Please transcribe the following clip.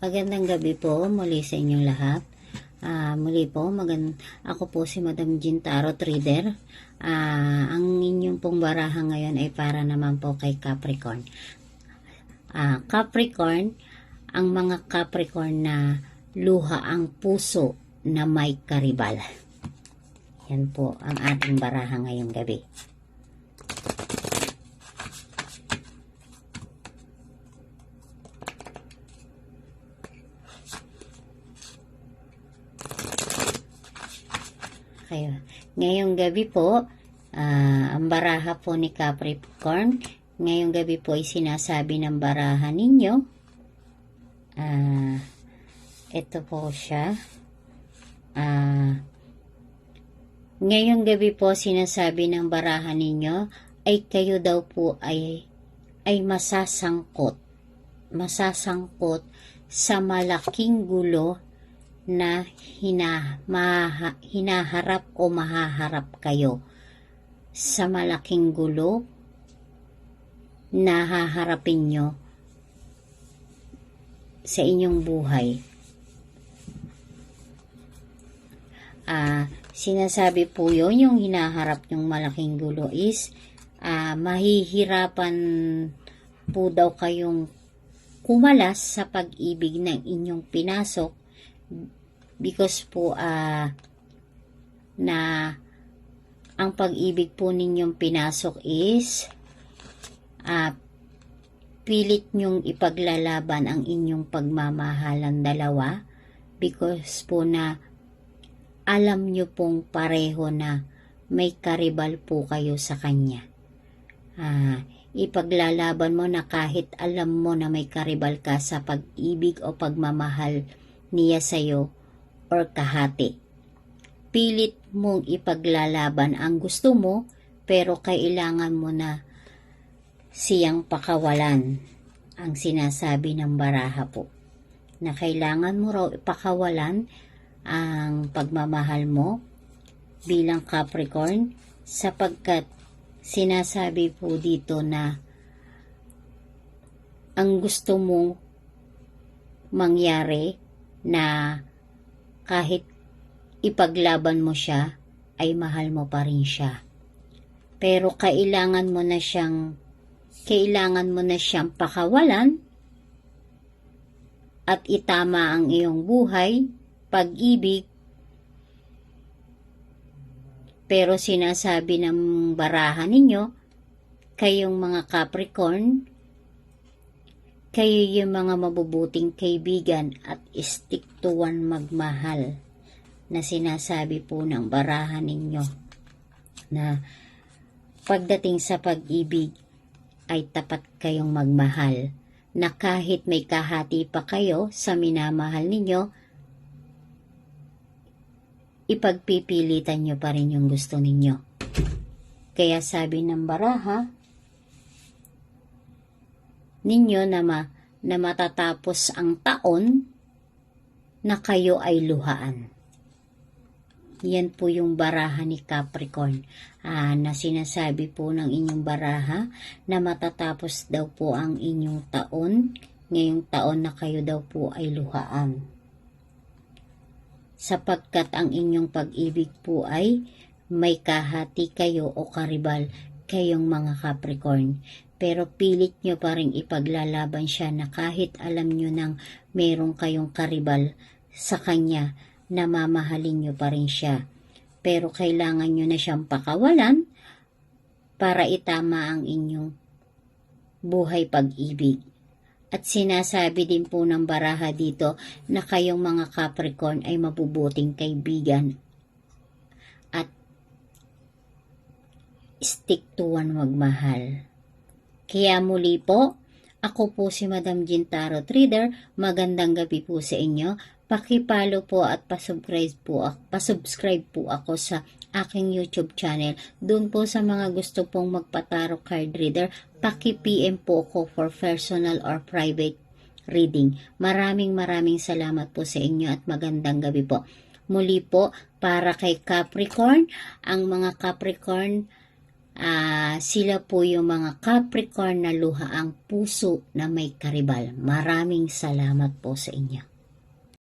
Magandang gabi po muli sa inyong lahat. Muli po, ako po si Madam Jean Tarot Reader. Ang inyong pong baraha ngayon ay para naman po kay Capricorn. Capricorn, ang mga Capricorn na luha ang puso na may karibal. Yan po ang ating baraha ngayong gabi. Ngayong gabi po, ang baraha po ni Capricorn, ngayong gabi po ay sinasabi ng baraha ninyo. Ito po siya. Ngayong gabi po sinasabi ng baraha ninyo ay kayo daw po ay masasangkot sa malaking gulo na hinaharap o mahaharap kayo sa malaking gulo na haharapin nyo sa inyong buhay. Sinasabi po yun, yung hinaharap yung malaking gulo is mahihirapan po daw kayong kumalas sa pag-ibig ng inyong pinasok because po na ang pag-ibig po ninyong pinasok is pilit nyong ipaglalaban ang inyong pagmamahalan dalawa because po na alam nyo pong pareho na may karibal po kayo sa kanya. Ipaglalaban mo na kahit alam mo na may karibal ka sa pag-ibig o pagmamahal niya sa'yo or kahati. Pilit mong ipaglalaban ang gusto mo pero kailangan mo na siyang pakawalan. Ang sinasabi ng baraha po na kailangan mo raw ipakawalan ang pagmamahal mo bilang Capricorn sapagkat sinasabi po dito na ang gusto mong mangyari na kahit ipaglaban mo siya ay mahal mo pa rin siya. Pero kailangan mo na siyang pakawalan at itama ang iyong buhay, pag-ibig. Pero sinasabi ng baraha ninyo, kayong mga Capricorn, kayo yung mga mabubuting kaibigan at stick to one magmahal na sinasabi po ng baraha ninyo na pagdating sa pag-ibig ay tapat kayong magmahal na kahit may kahati pa kayo sa minamahal ninyo, ipagpipilitan nyo pa rin yung gusto ninyo. Kaya sabi ng baraha ninyo na matatapos ang taon na kayo ay luhaan. Yan po yung baraha ni Capricorn na sinasabi po ng inyong baraha na matatapos daw po ang inyong taon, ngayong taon na kayo daw po ay luhaan. Sapagkat ang inyong pag-ibig po ay may kahati kayo o karibal kayong mga Capricorn. Pero pilit nyo pa rin ipaglalaban siya na kahit alam nyo nang meron kayong karibal sa kanya, na mamahalin nyo pa rin siya. Pero kailangan nyo na siyang pakawalan para itama ang inyong buhay pag-ibig. At sinasabi din po ng baraha dito na kayong mga Capricorn ay mabubuting kaibigan at stick to one magmahal. Kaya muli po, ako po si Madam Jean Tarot Reader. Magandang gabi po sa inyo. Pakipalo po at pasubscribe po ako sa aking YouTube channel. Doon po sa mga gusto pong magpa-tarot card reader, paki-PM po ako for personal or private reading. Maraming salamat po sa inyo at magandang gabi po. Muli po, para kay Capricorn, ang mga Capricorn Sila po yung mga Capricorn na luhaang puso na may karibal. Maraming salamat po sa inyo.